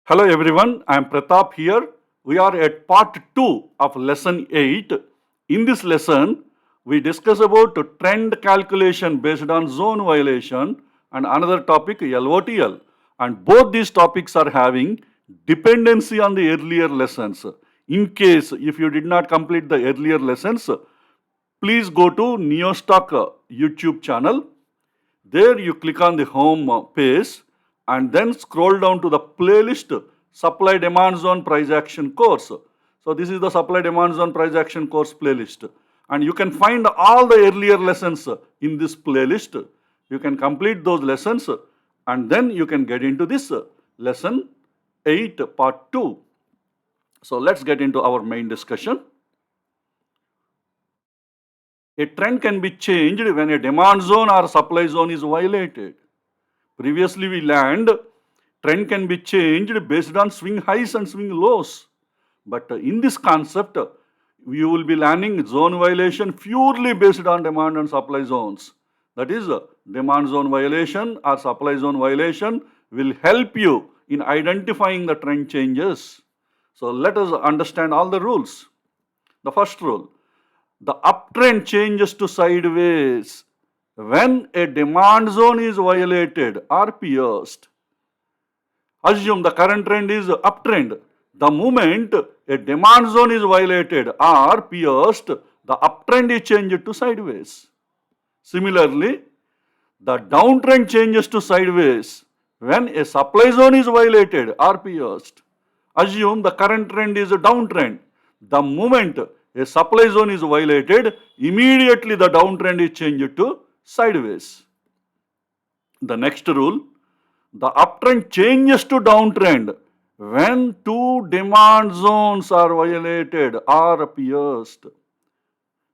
Hello everyone, I am Pratap here. We are at part 2 of lesson 8. In this lesson, we discuss about trend calculation based on zone violation and another topic LOTL. And both these topics are having dependency on the earlier lessons. In case if you did not complete the earlier lessons, please go to NeoStock YouTube channel. There you click on the home page and then scroll down to the playlist supply demand zone price action course. So this is the supply demand zone price action course playlist, and you can find all the earlier lessons in this playlist. You can complete those lessons and then you can get into this lesson 8 part 2. So let's get into our main discussion. A trend can be changed when a demand zone or supply zone is violated. Previously we learned trend can be changed based on swing highs and swing lows. But in this concept, you will be learning zone violation purely based on demand and supply zones. That is, demand zone violation or supply zone violation will help you in identifying the trend changes. So let us understand all the rules. The first rule, the uptrend changes to sideways when a demand zone is violated or pierced. Assume the current trend is uptrend. The moment a demand zone is violated or pierced, the uptrend is changed to sideways. Similarly, the downtrend changes to sideways when a supply zone is violated or pierced. Assume the current trend is a downtrend. The moment a supply zone is violated, immediately the downtrend is changed to sideways. The next rule, the uptrend changes to downtrend when two demand zones are violated or pierced.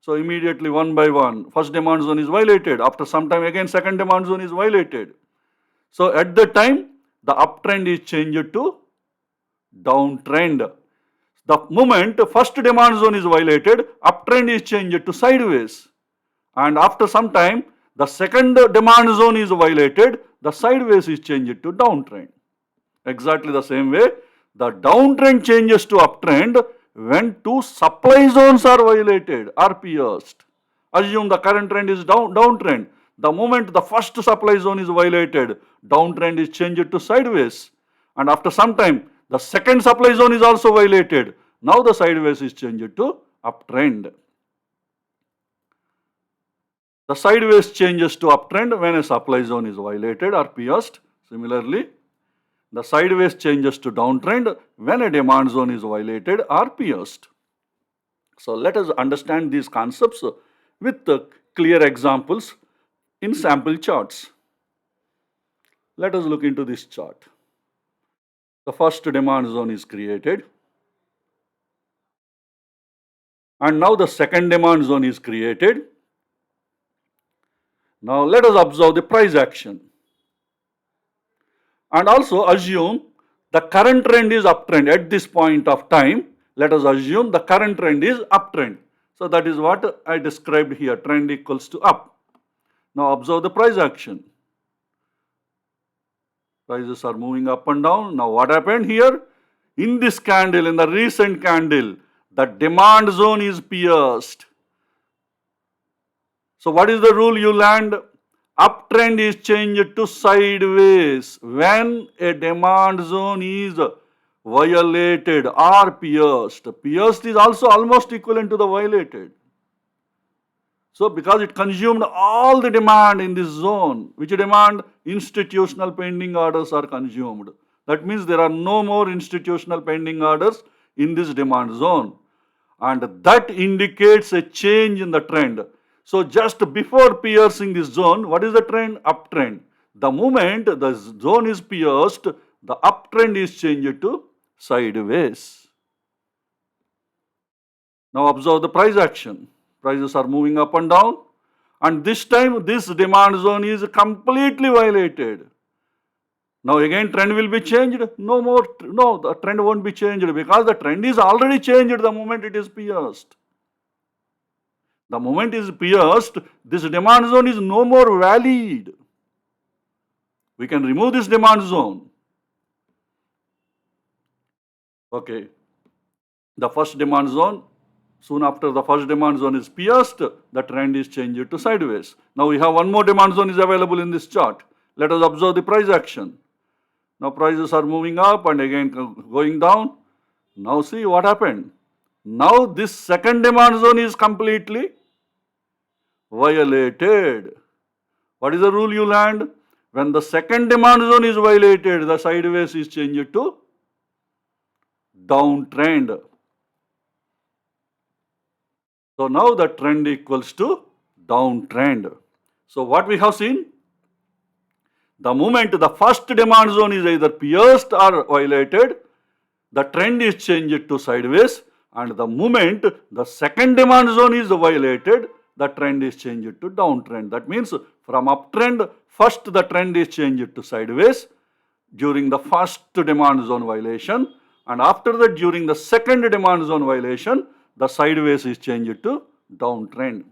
So immediately one by one, first demand zone is violated. After some time again second demand zone is violated. So at the time the uptrend is changed to downtrend. The moment first demand zone is violated, uptrend is changed to sideways. And after some time, the second demand zone is violated, the sideways is changed to downtrend. Exactly the same way, the downtrend changes to uptrend when two supply zones are violated or pierced. Assume the current trend is downtrend. The moment the first supply zone is violated, downtrend is changed to sideways. And after some time, the second supply zone is also violated. Now the sideways is changed to uptrend. The sideways changes to uptrend when a supply zone is violated or pierced. Similarly, the sideways changes to downtrend when a demand zone is violated or pierced. So let us understand these concepts with clear examples in sample charts. Let us look into this chart. The first demand zone is created. And now the second demand zone is created. Now let us observe the price action. And also assume the current trend is uptrend at this point of time. Let us assume the current trend is uptrend. So that is what I described here, trend equals to up. Now observe the price action. Prices are moving up and down. Now what happened here? In this candle, in the recent candle, the demand zone is pierced. So what is the rule you learned? Uptrend is changed to sideways when a demand zone is violated or pierced. Pierced is also almost equivalent to the violated. So because it consumed all the demand in this zone, which demand? Institutional pending orders are consumed. That means there are no more institutional pending orders in this demand zone. And that indicates a change in the trend. So just before piercing this zone, what is the trend? Uptrend. The moment the zone is pierced, the uptrend is changed to sideways. Now observe the price action. Prices are moving up and down. And this time this demand zone is completely violated. Now again trend will be changed? No, the trend won't be changed because the trend is already changed the moment it is pierced. The moment it is pierced, this demand zone is no more valid. We can remove this demand zone. Okay, the first demand zone, soon after the first demand zone is pierced, the trend is changed to sideways. Now we have one more demand zone is available in this chart. Let us observe the price action. Now prices are moving up and again going down. Now see what happened. Now this second demand zone is completely violated. What is the rule you learned? When the second demand zone is violated, the sideways is changed to downtrend. So now the trend equals to downtrend. So what we have seen? The moment the first demand zone is either pierced or violated, the trend is changed to sideways, and the moment the second demand zone is violated, the trend is changed to downtrend. That means from uptrend, first the trend is changed to sideways during the first demand zone violation, and after that during the second demand zone violation, the sideways is changed to downtrend.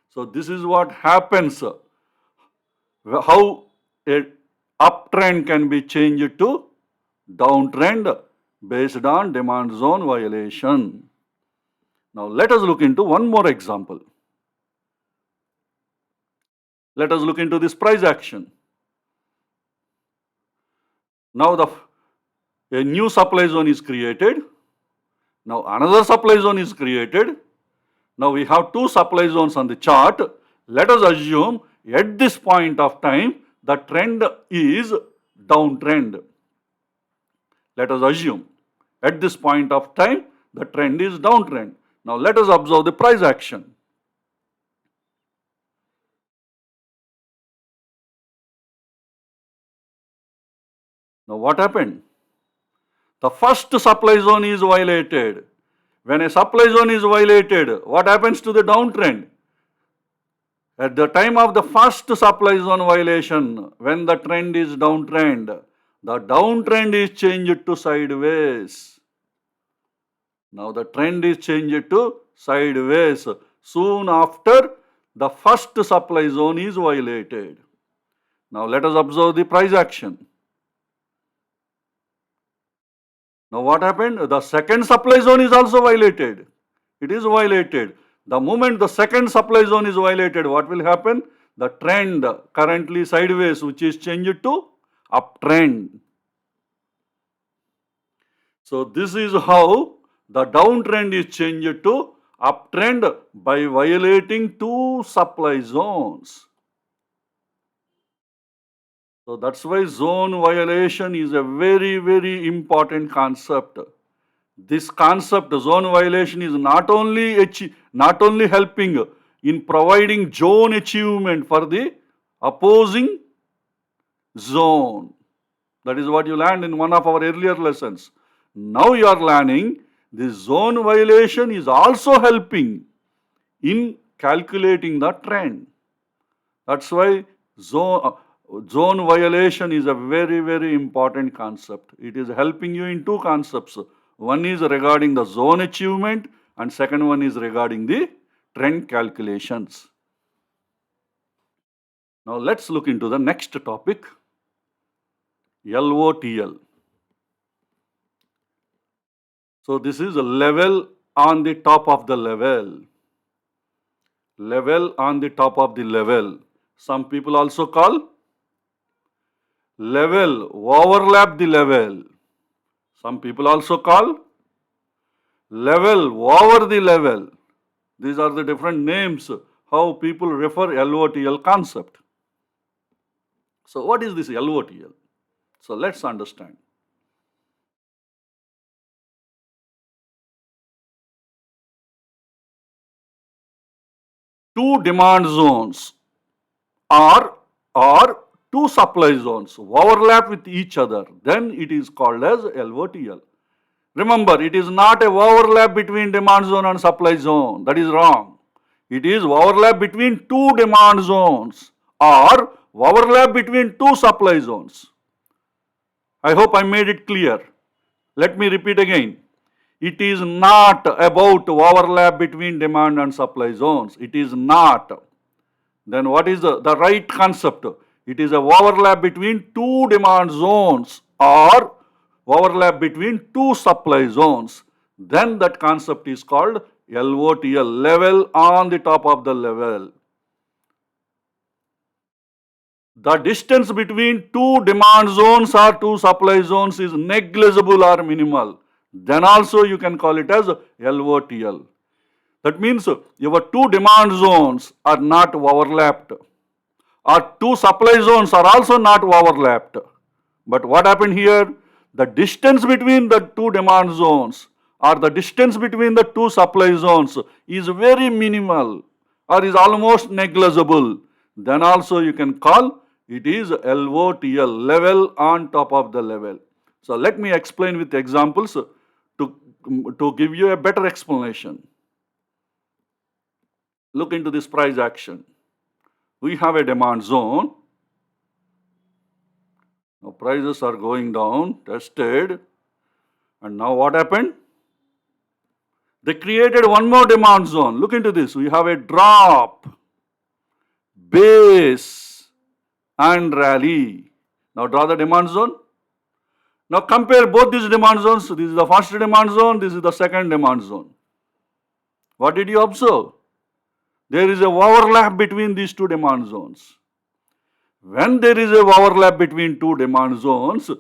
So this is what happens, how a uptrend can be changed to downtrend based on demand zone violation. Now let us look into one more example. Let us look into this price action. Now a new supply zone is created. Now another supply zone is created. Now we have two supply zones on the chart. Let us assume at this point of time the trend is downtrend. Let us assume at this point of time the trend is downtrend. Now let us observe the price action. Now what happened? The first supply zone is violated. When a supply zone is violated, what happens to the downtrend? At the time of the first supply zone violation, when the trend is downtrend, the downtrend is changed to sideways. Now the trend is changed to sideways soon after the first supply zone is violated. Now let us observe the price action. Now what happened? The second supply zone is also violated. It is violated. The moment the second supply zone is violated, what will happen? The trend currently sideways, which is changed to uptrend. So this is how the downtrend is changed to uptrend by violating two supply zones. So that's why zone violation is a very, very important concept. This concept, zone violation, is not only helping in providing zone achievement for the opposing zone. That is what you learned in one of our earlier lessons. Now you are learning the zone violation is also helping in calculating the trend. That's why zone violation is a very, very important concept. It is helping you in two concepts. One is regarding the zone achievement and second one is regarding the trend calculations. Now let's look into the next topic, LOTL. So this is a level on the top of the level. Level on the top of the level. Some people also call level, overlap the level. Some people also call level, over the level. These are the different names how people refer LOTL concept. So what is this LOTL? So let's understand. Two demand zones or two supply zones overlap with each other, then it is called as LOTL. Remember, it is not a overlap between demand zone and supply zone. That is wrong. It is overlap between two demand zones or overlap between two supply zones. I hope I made it clear. Let me repeat again. It is not about overlap between demand and supply zones. It is not. Then what is the right concept? It is a overlap between two demand zones or overlap between two supply zones, then that concept is called LOTL, level on the top of the level. The distance between two demand zones or two supply zones is negligible or minimal. Then also you can call it as LOTL. That means your two demand zones are not overlapped, or two supply zones are also not overlapped. But what happened here? The distance between the two demand zones or the distance between the two supply zones is very minimal or is almost negligible. Then also you can call it is LOTL, level on top of the level. So let me explain with examples to give you a better explanation. Look into this price action. We have a demand zone. Now prices are going down, tested. And now what happened? They created one more demand zone. Look into this. We have a drop, base, and rally. Now draw the demand zone. Now compare both these demand zones. This is the first demand zone. This is the second demand zone. What did you observe? There is a overlap between these two demand zones. When there is a overlap between two demand zones,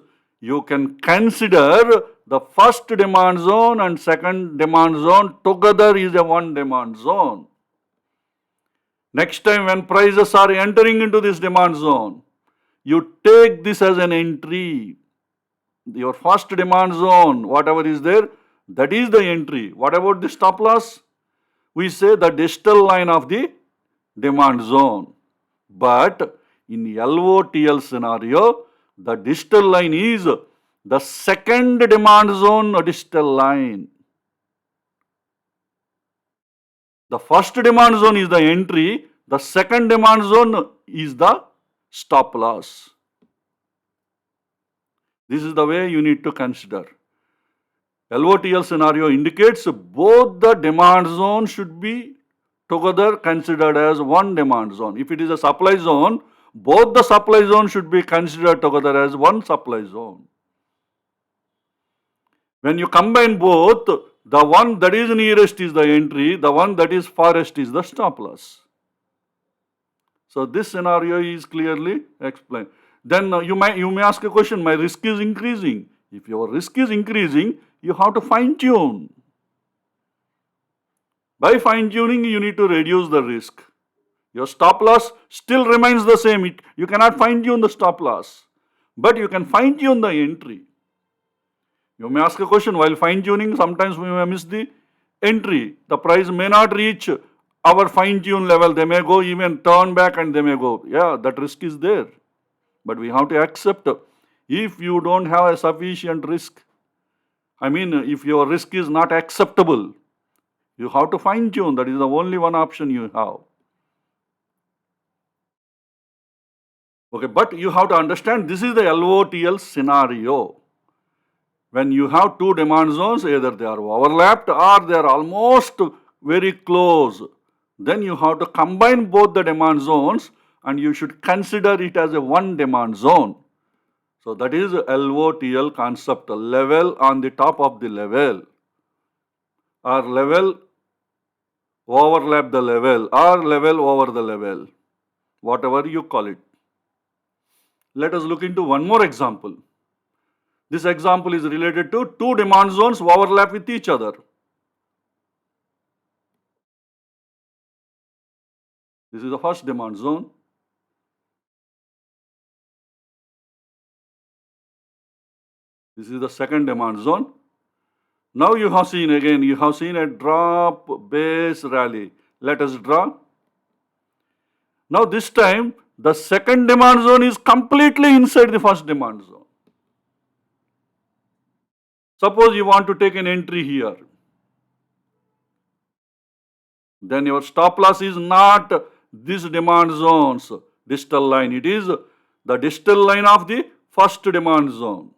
you can consider the first demand zone and second demand zone together is a one demand zone. Next time when prices are entering into this demand zone, you take this as an entry. Your first demand zone, whatever is there, that is the entry. What about the stop loss? We say the distal line of the demand zone. But in LOTL scenario, the distal line is the second demand zone distal line. The first demand zone is the entry, the second demand zone is the stop loss. This is the way you need to consider. LOTL scenario indicates both the demand zone should be together considered as one demand zone. If it is a supply zone, both the supply zones should be considered together as one supply zone. When you combine both, the one that is nearest is the entry, the one that is farthest is the stop loss. So this scenario is clearly explained. Then you may ask a question, my risk is increasing. If your risk is increasing, you have to fine tune. By fine tuning, you need to reduce the risk. Your stop loss still remains the same. You cannot fine tune the stop loss, but you can fine tune the entry. You may ask a question, while fine tuning, sometimes we may miss the entry. The price may not reach our fine tune level. They may go even turn back and they may go. Yeah, that risk is there. But we have to accept if you don't have a sufficient risk, if your risk is not acceptable, you have to fine tune. That is the only one option you have. Okay, but you have to understand this is the LOTL scenario. When you have two demand zones, either they are overlapped or they are almost very close, then you have to combine both the demand zones and you should consider it as a one demand zone. So that is LOTL concept, level on the top of the level, or level overlap the level, or level over the level, whatever you call it. Let us look into one more example. This example is related to two demand zones overlap with each other. This is the first demand zone. This is the second demand zone. Now you have seen a drop, base, rally. Let us draw. Now this time, the second demand zone is completely inside the first demand zone. Suppose you want to take an entry here. Then your stop loss is not this demand zone's distal line. It is the distal line of the first demand zone.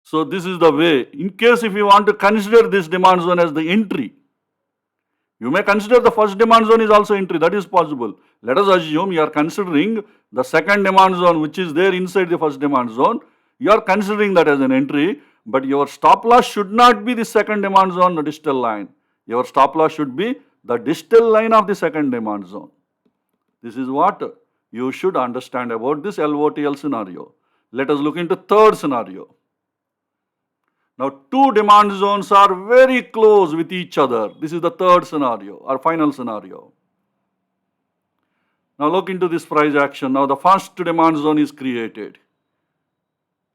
So this is the way. In case if you want to consider this demand zone as the entry, you may consider the first demand zone is also entry. That is possible. Let us assume you are considering the second demand zone which is there inside the first demand zone. You are considering that as an entry, but your stop loss should not be the second demand zone, the distal line. Your stop loss should be the distal line of the second demand zone. This is what you should understand about this LOTL scenario. Let us look into third scenario. Now, two demand zones are very close with each other. This is the third scenario or final scenario. Now, look into this price action. Now, the first demand zone is created.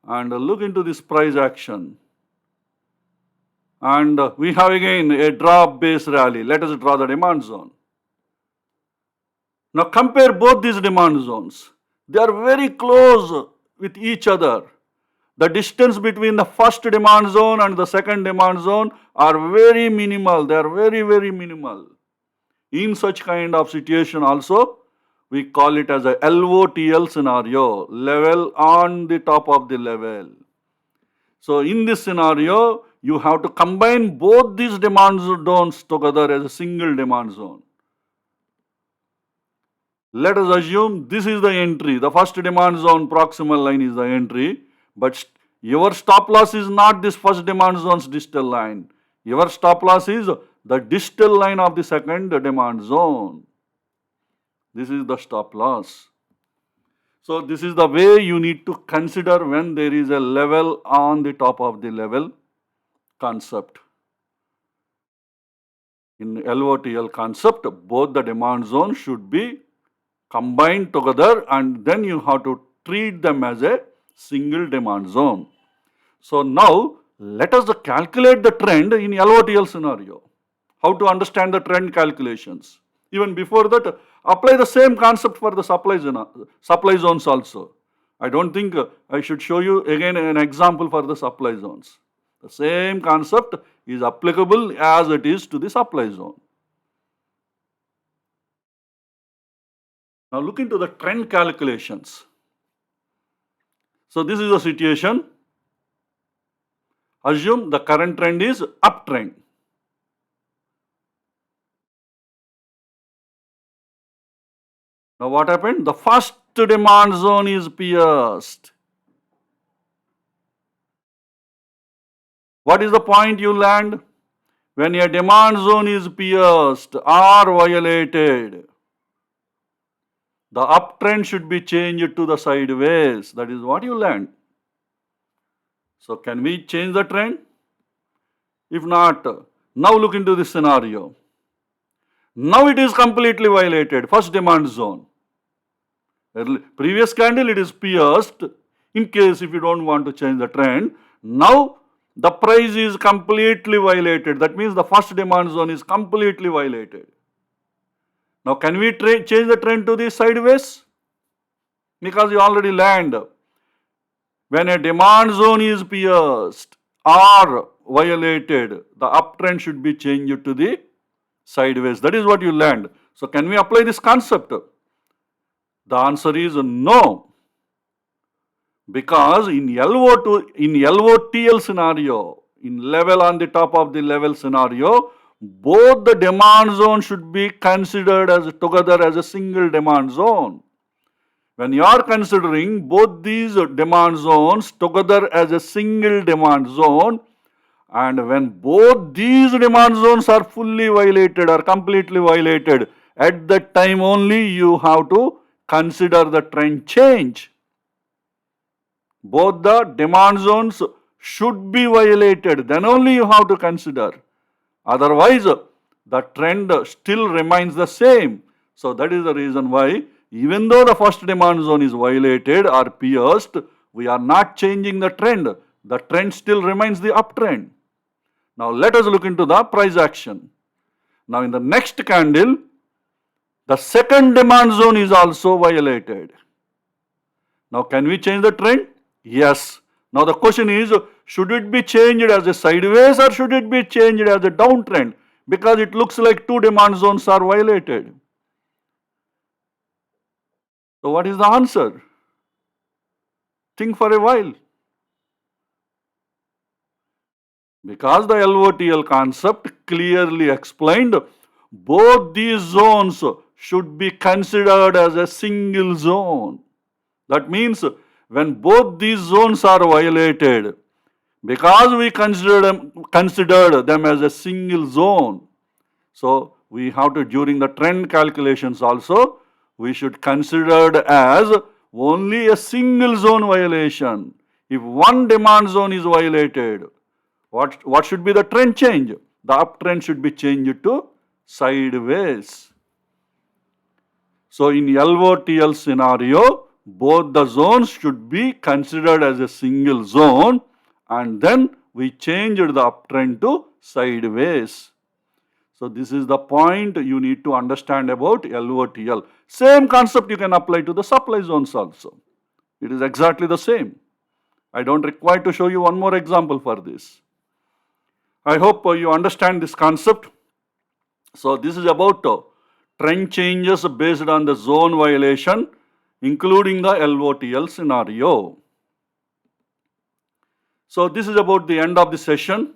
And look into this price action. And we have again a drop base rally. Let us draw the demand zone. Now, compare both these demand zones. They are very close with each other. The distance between the first demand zone and the second demand zone are very minimal. They are very, very minimal. In such kind of situation also, we call it as a LOTL scenario, level on the top of the level. So in this scenario, you have to combine both these demand zones together as a single demand zone. Let us assume this is the entry. The first demand zone proximal line is the entry, but your stop loss is not this first demand zone's distal line. Your stop loss is the distal line of the second demand zone. This is the stop loss. So this is the way you need to consider when there is a level on the top of the level concept. In LOTL concept, both the demand zones should be combined together and then you have to treat them as a single demand zone. So now let us calculate the trend in LOTL scenario. How to understand the trend calculations. Even before that, apply the same concept for the supply zones also. I don't think I should show you again an example for the supply zones. The same concept is applicable as it is to the supply zone. Now look into the trend calculations. So this is the situation. Assume the current trend is uptrend. Now what happened? The first demand zone is pierced. What is the point you land? When a demand zone is pierced or violated, the uptrend should be changed to the sideways. That is what you land. So can we change the trend? If not, now look into this scenario. Now it is completely violated, first demand zone. Previous candle it is pierced. In case if you don't want to change the trend, now the price is completely violated. That means the first demand zone is completely violated. Now can we change the trend to the sideways? Because you already land. When a demand zone is pierced or violated, the uptrend should be changed to the sideways. That is what you land. So can we apply this concept? The answer is no. Because in LOTL scenario, in level on the top of the level scenario, both the demand zone should be considered as together as a single demand zone. When you are considering both these demand zones together as a single demand zone, and when both these demand zones are fully violated or completely violated, at that time only you have to consider the trend change. Both the demand zones should be violated, then only you have to consider. Otherwise, the trend still remains the same. So that is the reason why, even though the first demand zone is violated or pierced, we are not changing the trend. The trend still remains the uptrend. Now let us look into the price action. Now in the next candle, the second demand zone is also violated. Now can we change the trend? Yes. Now the question is, should it be changed as a sideways or should it be changed as a downtrend? Because it looks like two demand zones are violated. So what is the answer? Think for a while. Because the LOTL concept clearly explained, both these zones should be considered as a single zone. That means when both these zones are violated, because we considered them as a single zone, so we have to, during the trend calculations also, we should consider it as only a single zone violation. If one demand zone is violated, what should be the trend change? The uptrend should be changed to sideways. So in LOTL scenario, both the zones should be considered as a single zone, and then we changed the uptrend to sideways. So this is the point you need to understand about LOTL. Same concept you can apply to the supply zones also. It is exactly the same. I don't require to show you one more example for this. I hope you understand this concept. So this is about trend changes based on the zone violation, including the LOTL scenario. So this is about the end of the session.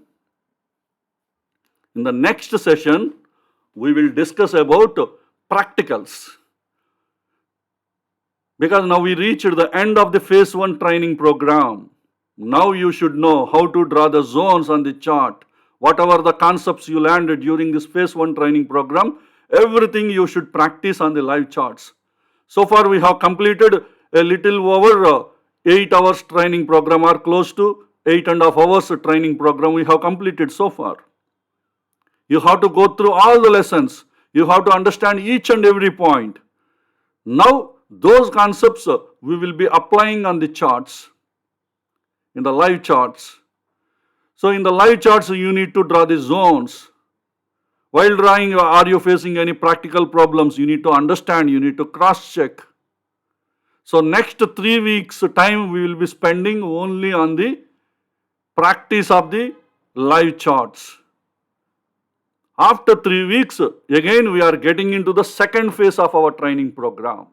In the next session, we will discuss about practicals. Because now we reached the end of the phase 1 training program. Now you should know how to draw the zones on the chart. Whatever the concepts you learned during this phase 1 training program, everything you should practice on the live charts. So far we have completed a little over 8 hours training program, or close to 8.5 hours training program we have completed so far. You have to go through all the lessons. You have to understand each and every point. Now, those concepts we will be applying on the charts, in the live charts. So, in the live charts, you need to draw the zones. While drawing, are you facing any practical problems? You need to understand, you need to cross-check. So, next 3 weeks time we will be spending only on the practice of the live charts. After 3 weeks, again we are getting into the second phase of our training program.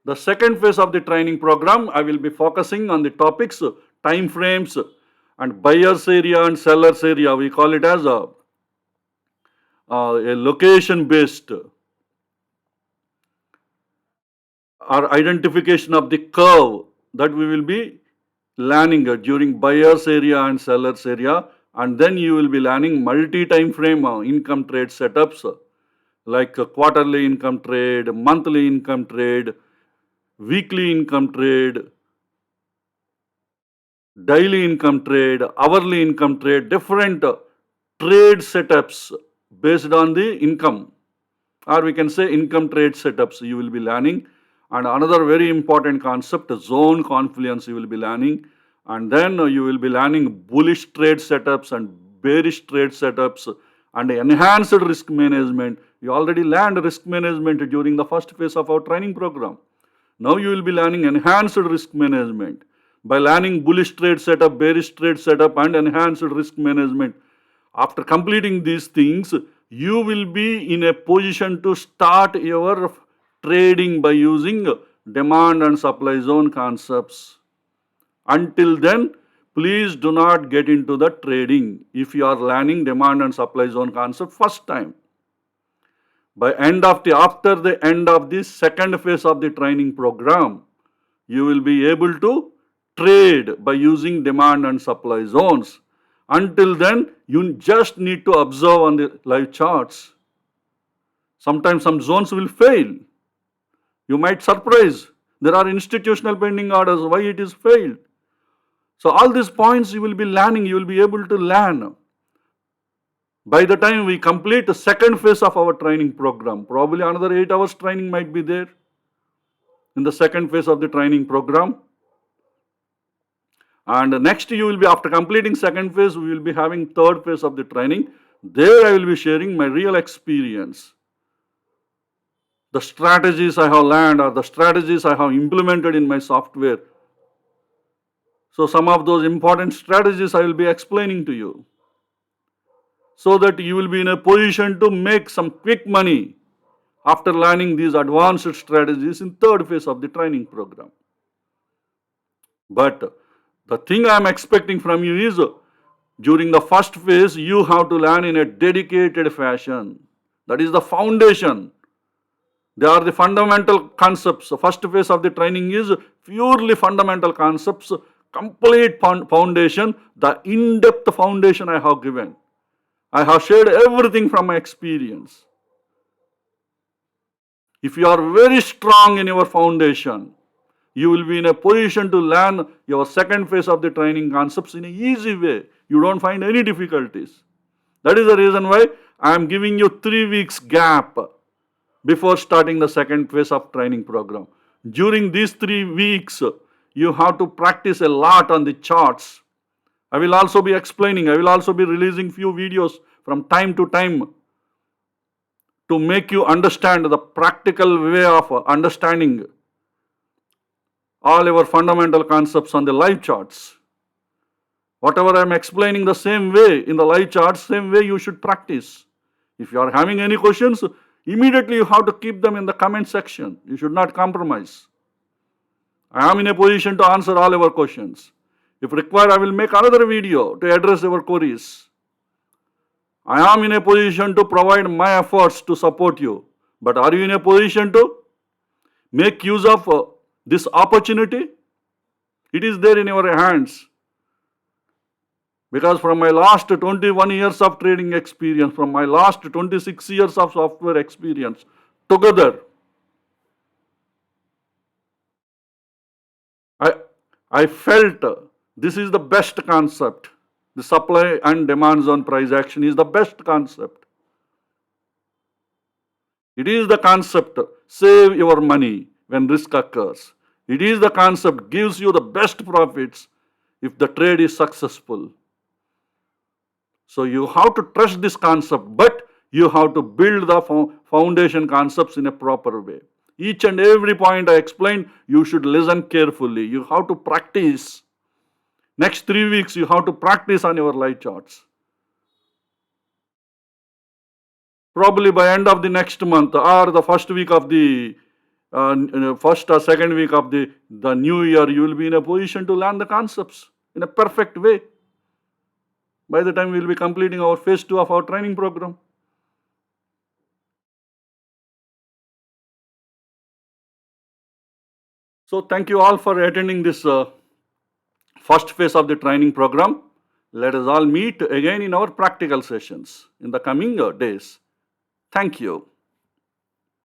The second phase of the training program, I will be focusing on the topics, time frames, and buyer's area and seller's area. We call it as a location-based or identification of the curve that we will be learning during buyer's area and seller's area. And then you will be learning multi-time frame income trade setups like quarterly income trade, monthly income trade, weekly income trade, daily income trade, hourly income trade, different trade setups based on the income, or we can say income trade setups you will be learning. And another very important concept, zone confluence you will be learning. And then you will be learning bullish trade setups and bearish trade setups and enhanced risk management. You already learned risk management during the first phase of our training program. Now you will be learning enhanced risk management. By learning bullish trade setup, bearish trade setup, and enhanced risk management, after completing these things, you will be in a position to start your trading by using demand and supply zone concepts. Until then, please do not get into the trading if you are learning demand and supply zone concept first time. After the end of the second phase of the training program, you will be able to trade by using demand and supply zones. Until then, you just need to observe on the live charts. Sometimes some zones will fail. You might surprise. There are institutional pending orders, why it is failed. So all these points you will be learning, you will be able to learn. By the time we complete the second phase of our training program, probably another 8 hours training might be there in the second phase of the training program. And next you will be, after completing second phase, we will be having third phase of the training. There I will be sharing my real experience. The strategies I have learned or the strategies I have implemented in my software. So some of those important strategies I will be explaining to you, so that you will be in a position to make some quick money after learning these advanced strategies in third phase of the training program. But the thing I am expecting from you is, during the first phase, you have to learn in a dedicated fashion. That is the foundation. They are the fundamental concepts. The first phase of the training is purely fundamental concepts, complete foundation, the in-depth foundation I have given. I have shared everything from my experience. If you are very strong in your foundation, you will be in a position to learn your second phase of the training concepts in an easy way. You don't find any difficulties. That is the reason why I am giving you 3 weeks gap before starting the second phase of training program. During these 3 weeks, you have to practice a lot on the charts. I will also be explaining, I will also be releasing few videos from time to time to make you understand the practical way of understanding all our fundamental concepts on the live charts. Whatever I am explaining the same way in the live charts, same way you should practice. If you are having any questions, immediately you have to keep them in the comment section. You should not compromise. I am in a position to answer all your questions. If required, I will make another video to address your queries. I am in a position to provide my efforts to support you. But are you in a position to make use of this opportunity? It is there in your hands. Because from my last 21 years of trading experience, from my last 26 years of software experience, together, I felt this is the best concept. The supply and demand zone price action is the best concept. It is the concept, save your money when risk occurs. It is the concept, gives you the best profits if the trade is successful. So you have to trust this concept, but you have to build the foundation concepts in a proper way. Each and every point I explained, you should listen carefully. You have to practice. Next 3 weeks, you have to practice on your live charts. Probably by end of the next month or the first week of the first or second week of the new year, you will be in a position to learn the concepts in a perfect way. By the time we will be completing our phase 2 of our training program. So thank you all for attending this first phase of the training program. Let us all meet again in our practical sessions in the coming days. Thank you.